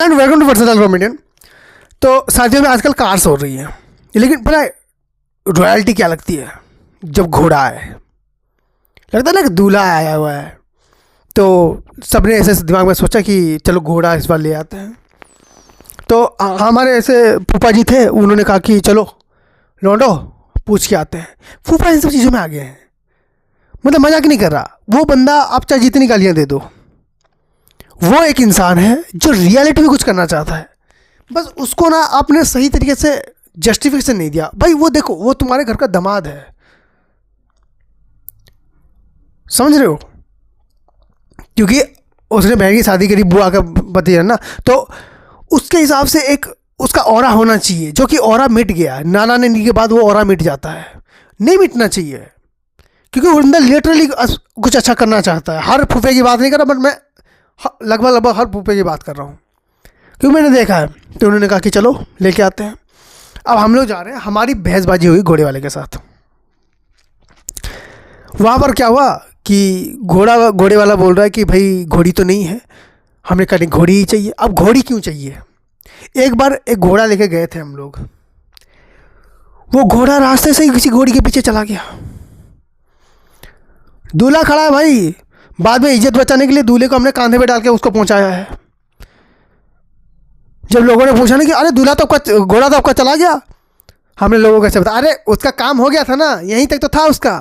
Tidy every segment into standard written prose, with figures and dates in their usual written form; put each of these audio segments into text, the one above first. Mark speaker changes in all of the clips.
Speaker 1: And welcome to versatile comedian. तो साथियों में आजकल कार्स हो रही हैं, लेकिन पता है रॉयल्टी क्या लगती है? जब घोड़ा है, लगता है ना कि दूल्हा आया हुआ है। तो सबने ऐसे दिमाग में सोचा कि चलो घोड़ा इस बार ले आते हैं। तो हमारे ऐसे फूफा जी थे, उन्होंने कहा कि चलो लौंडो पूछ के आते हैं। फूफा इन सब चीज़ों में आ गए हैं, मतलब मजाक नहीं कर रहा। वो बंदा आप चाहे जितनी गालियाँ दे दो, वो एक इंसान है जो रियलिटी में कुछ करना चाहता है, बस उसको ना आपने सही तरीके से जस्टिफिकेशन नहीं दिया। भाई वो देखो, वो तुम्हारे घर का दामाद है, समझ रहे हो? क्योंकि उसने बहन की शादी करी, बुआ का भतीजा ना, तो उसके हिसाब से एक उसका ऑरा होना चाहिए, जो कि ऑरा मिट गया। नाना ने के बाद वो ऑरा मिट जाता है, नहीं मिटना चाहिए, क्योंकि वो अंदर लिटरली कुछ अच्छा करना चाहता है। हर फूफे की बात नहीं कर रहा, बट मैं लगभग हर फूफे की बात कर रहा हूँ, क्योंकि मैंने देखा है। तो उन्होंने कहा कि चलो लेके आते हैं। अब हम लोग जा रहे हैं, हमारी बहसबाजी हुई घोड़े वाले के साथ। वहाँ पर क्या हुआ कि घोड़े वाला बोल रहा है कि भाई घोड़ी तो नहीं है। हमने कहा नहीं, घोड़ी ही चाहिए। अब घोड़ी क्यों चाहिए? एक बार एक घोड़ा लेके गए थे हम लोग, वो घोड़ा रास्ते से ही किसी घोड़ी के पीछे चला गया। दूल्हा खड़ा है भाई, बाद में इज्जत बचाने के लिए दूल्हे को हमने कांधे पे डाल के उसको पहुंचाया है। जब लोगों ने पूछा ना कि अरे दूल्हा तो आपका, घोड़ा तो आपका चला गया, हमने लोगों को ऐसे बताया, अरे उसका काम हो गया था ना, यहीं तक तो था उसका।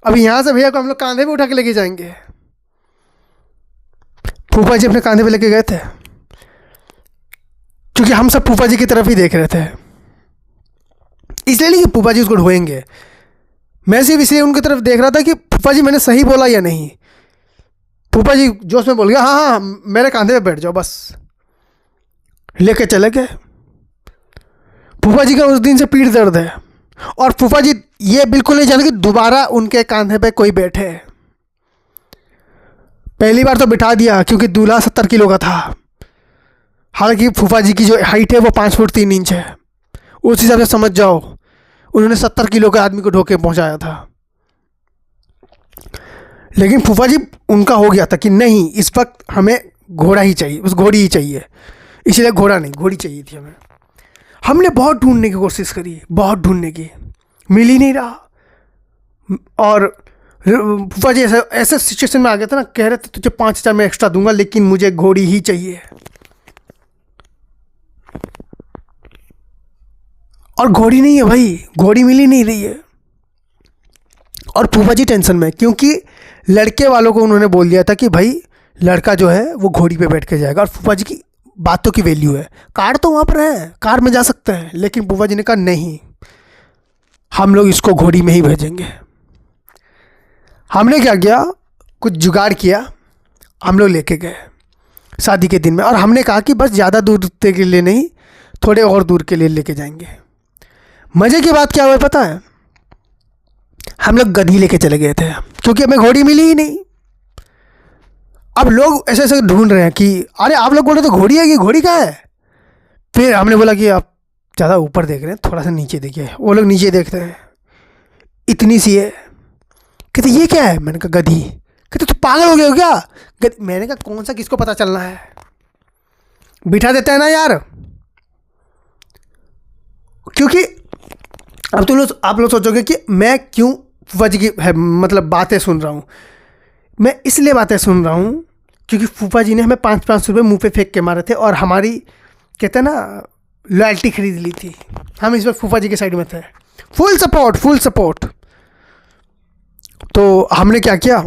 Speaker 1: अभी यहाँ से भैया को हम लोग कांधे पे उठा के लेके जाएंगे। फूफा जी अपने कांधे पे लेके गए थे, क्योंकि हम सब फूफा जी की तरफ ही देख रहे थे। इसलिए नहीं कि फूफा जी उसको ढोएंगे, मैं सिर्फ इसलिए उनकी तरफ देख रहा था कि फूफा जी मैंने सही बोला या नहीं। फूफा जी जोश में बोल गया, हाँ हाँ मेरे कांधे पे बैठ जाओ बस। लेके चले गए। फूफा जी का उस दिन से पीठ दर्द है, और फूफा जी ये बिल्कुल नहीं चाहते कि दोबारा उनके कांधे पे कोई बैठे। पहली बार तो बिठा दिया, क्योंकि दूल्हा 70 किलो का था। हालांकि फूफा जी की जो हाइट है वो 5 फुट 3 इंच है, उस हिसाब से समझ जाओ उन्होंने 70 किलो के आदमी को ढोके पहुंचाया था। लेकिन फूफा जी उनका हो गया था कि नहीं, इस वक्त हमें घोड़ा ही चाहिए, उस घोड़ी ही चाहिए। इसलिए घोड़ा नहीं, घोड़ी चाहिए थी हमें। हमने बहुत ढूंढने की कोशिश करी, बहुत ढूंढने की, मिल ही नहीं रहा। और फूफा जी ऐसे सिचुएशन में आ गया था ना, कह रहे थे तुझे 5,000 में एक्स्ट्रा दूंगा, लेकिन मुझे घोड़ी ही चाहिए। और घोड़ी नहीं है भाई, घोड़ी मिल ही नहीं रही है। और फूफा जी टेंशन में, क्योंकि लड़के वालों को उन्होंने बोल दिया था कि भाई लड़का जो है वो घोड़ी पे बैठ के जाएगा। और फूफा जी की बातों की वैल्यू है, कार तो वहाँ पर है, कार में जा सकते हैं, लेकिन फूफा जी ने कहा नहीं, हम लोग इसको घोड़ी में ही भेजेंगे। हमने क्या किया, कुछ जुगाड़ किया, हम लोग लेके गए शादी के दिन में। और हमने कहा कि बस ज़्यादा दूर के लिए नहीं, थोड़े और दूर के लिए लेके जाएंगे। मज़े की बात क्या हुआ पता है? हम लोग गधी लेके चले गए थे, क्योंकि हमें घोड़ी मिली ही नहीं। अब लोग ऐसे ऐसे ढूंढ रहे हैं कि अरे आप लोग बोले तो घोड़ी है, कि घोड़ी कहाँ है? फिर हमने बोला कि आप ज़्यादा ऊपर देख रहे हैं, थोड़ा सा नीचे देखिए। वो लोग नीचे देख रहे हैं, इतनी सी है। कहते ये क्या है? मैंने कहा गधी। कहते तो पागल हो गए हो क्या? मैंने कहा कौन सा किसको पता चलना है, बिठा देते हैं ना यार। क्योंकि अब तुम लोग, आप लोग सोचोगे कि मैं क्यों फूफा जी की मतलब बातें सुन रहा हूँ। मैं इसलिए बातें सुन रहा हूँ क्योंकि फूफा जी ने हमें 5-5 रुपये मुंह पे फेंक के मारे थे, और हमारी कहते हैं ना लॉयल्टी खरीद ली थी। हम इस वक्त फूफा जी के साइड में थे, फुल सपोर्ट, फुल सपोर्ट। तो हमने क्या किया,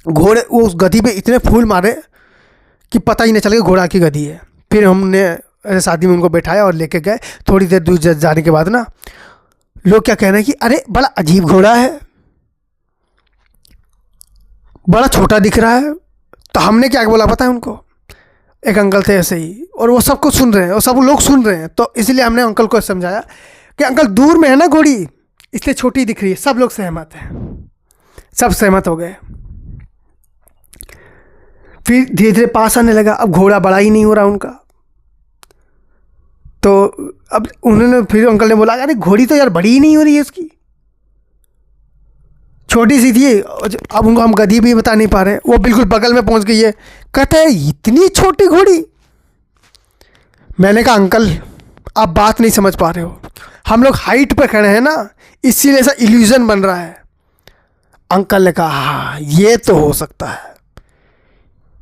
Speaker 1: घोड़े उस गधी पे इतने फूल मारे कि पता ही नहीं चला कि घोड़ा की गधी है। फिर हमने शादी में उनको बैठाया और लेके गए। थोड़ी देर दूर जाने के बाद ना लोग क्या कह रहे हैं कि अरे बड़ा अजीब घोड़ा है, बड़ा छोटा दिख रहा है। तो हमने क्या बोला पता है उनको? एक अंकल थे ऐसे ही, और वो सब कुछ सुन रहे हैं, और सब लोग सुन रहे हैं। तो इसलिए हमने अंकल को समझाया कि अंकल दूर में है ना घोड़ी, इसलिए छोटी दिख रही है। सब लोग सहमत हैं, सब सहमत हो गए। फिर धीरे धीरे पास आने लगा। अब घोड़ा बड़ा ही नहीं हो रहा उनका। तो अब उन्होंने, फिर अंकल ने बोला अरे घोड़ी तो यार बड़ी ही नहीं हो रही है इसकी, छोटी सी थी। अब उनको हम गधी भी बता नहीं पा रहे। वो बिल्कुल बगल में पहुंच गई है। कहते हैं इतनी छोटी घोड़ी। मैंने कहा अंकल आप बात नहीं समझ पा रहे हो, हम लोग हाइट पे खड़े हैं ना, इसीलिए ऐसा इल्यूजन बन रहा है। अंकल ने कहा हाँ ये तो हो सकता है।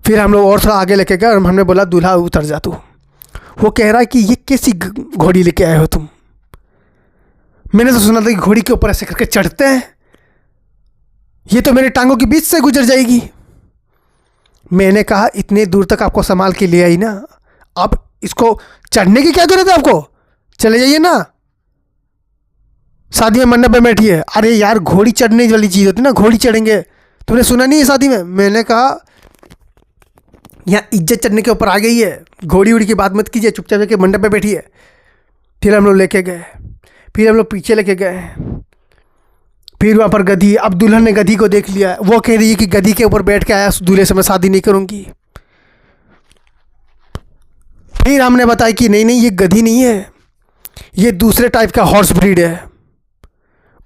Speaker 1: फिर हम लोग और थोड़ा आगे लेके गए और हमने बोला दूल्हा उतर जा तू। वो कह रहा है कि ये कैसी घोड़ी लेके आए हो तुम? मैंने तो सुना था कि घोड़ी के ऊपर ऐसे करके चढ़ते हैं, ये तो मेरे टांगों के बीच से गुजर जाएगी। मैंने कहा इतने दूर तक आपको संभाल के ले आई ना, अब इसको चढ़ने की क्या जरूरत है आपको, चले जाइए ना, शादी में मंडप में बैठी है। अरे यार घोड़ी चढ़ने वाली चीज़ होती है ना, घोड़ी चढ़ेंगे, तुमने सुना नहीं है शादी में? मैंने कहा यहाँ इज्जत चढ़ने के ऊपर आ गई है, घोड़ी उड़ी की बात मत कीजिए, चुपचाप जाके मंडप पे बैठी है। फिर हम लोग लेके गए, फिर हम लोग पीछे लेके गए, फिर वहाँ पर गधी, अब दुल्हन ने गधी को देख लिया, वो कह रही है कि गधी के ऊपर बैठ के आया दूल्हे से मैं शादी नहीं करूँगी। फिर हमने बताया कि नहीं नहीं ये गधी नहीं है, ये दूसरे टाइप का हॉर्स ब्रीड है।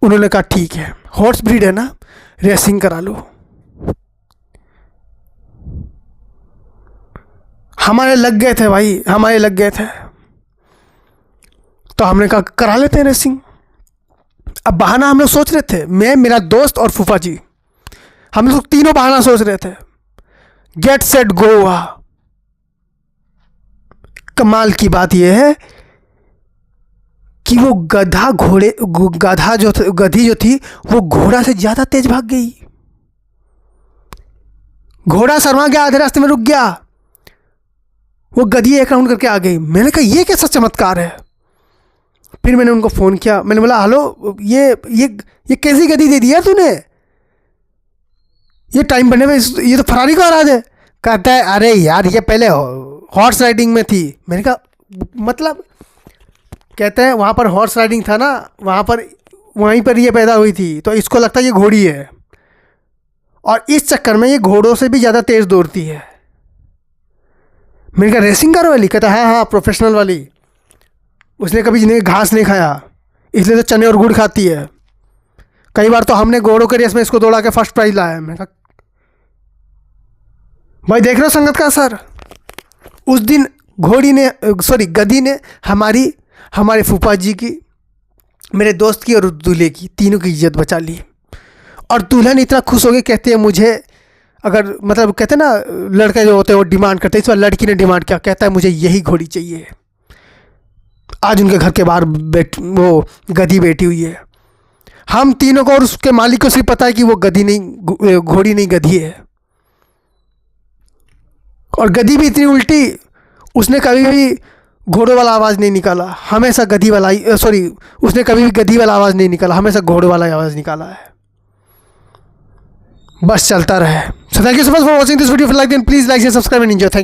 Speaker 1: उन्होंने कहा ठीक है हॉर्स ब्रीड है ना, रेसिंग करा लो। हमारे लग गए थे भाई, हमारे लग गए थे, तो हमने कहा करा लेते हैं रेसिंग। अब बहाना हम लोग सोच रहे थे, मैं, मेरा दोस्त और फूफा जी, हम लोग तीनों बहाना सोच रहे थे। गेट सेट गो हुआ। कमाल की बात यह है कि वो गधी जो थी वो घोड़ा से ज्यादा तेज भाग गई। घोड़ा शर्मा गया, आधे रास्ते में रुक गया, वो गधी एक राउंड करके आ गई। मैंने कहा ये कैसा चमत्कार है। फिर मैंने उनको फ़ोन किया, मैंने बोला हेलो ये कैसी गधी दे दी यार तूने, ये टाइम बनने में ये तो फरारी का राज है। कहता है अरे यार ये पहले हॉर्स राइडिंग में थी। मैंने कहा मतलब? कहते हैं वहाँ पर हॉर्स राइडिंग था ना, वहीं पर ये पैदा हुई थी, तो इसको लगता है ये घोड़ी है, और इस चक्कर में ये घोड़ों से भी ज़्यादा तेज़ दौड़ती है। मैंने कहा रेसिंग कार वाली? कहता है हाँ प्रोफेशनल वाली, उसने कभी जिंदगी घास नहीं खाया, इसलिए तो चने और गुड़ खाती है। कई बार तो हमने घोड़ों के रेस में इसको दौड़ा के फर्स्ट प्राइज लाया है। मैंने कहा भाई देख रहे हो संगत का असर। उस दिन गधी ने हमारे फूफा जी की, मेरे दोस्त की और दूल्हे की, तीनों की इज्जत बचा ली। और दुल्हन इतना खुश हो गई, कहते हैं मुझे अगर मतलब कहते हैं ना लड़के जो होते हैं वो डिमांड करते हैं, इस बार लड़की ने डिमांड किया, कहता है मुझे यही घोड़ी चाहिए। आज उनके घर के बाहर वो गधी बैठी हुई है। हम तीनों को और उसके मालिक को सिर्फ पता है कि वो घोड़ी नहीं गधी है। और गधी भी इतनी उल्टी, उसने कभी भी घोड़ों वाला आवाज़ नहीं निकाला, हमेशा गधी वाला उसने कभी भी गधी वाला आवाज़ नहीं निकाला, हमेशा घोड़े वाला आवाज़ निकाला है। बस चलता रहे। So thank you so much for watching this video. If you liked it, please like, share, subscribe and enjoy. Thank you.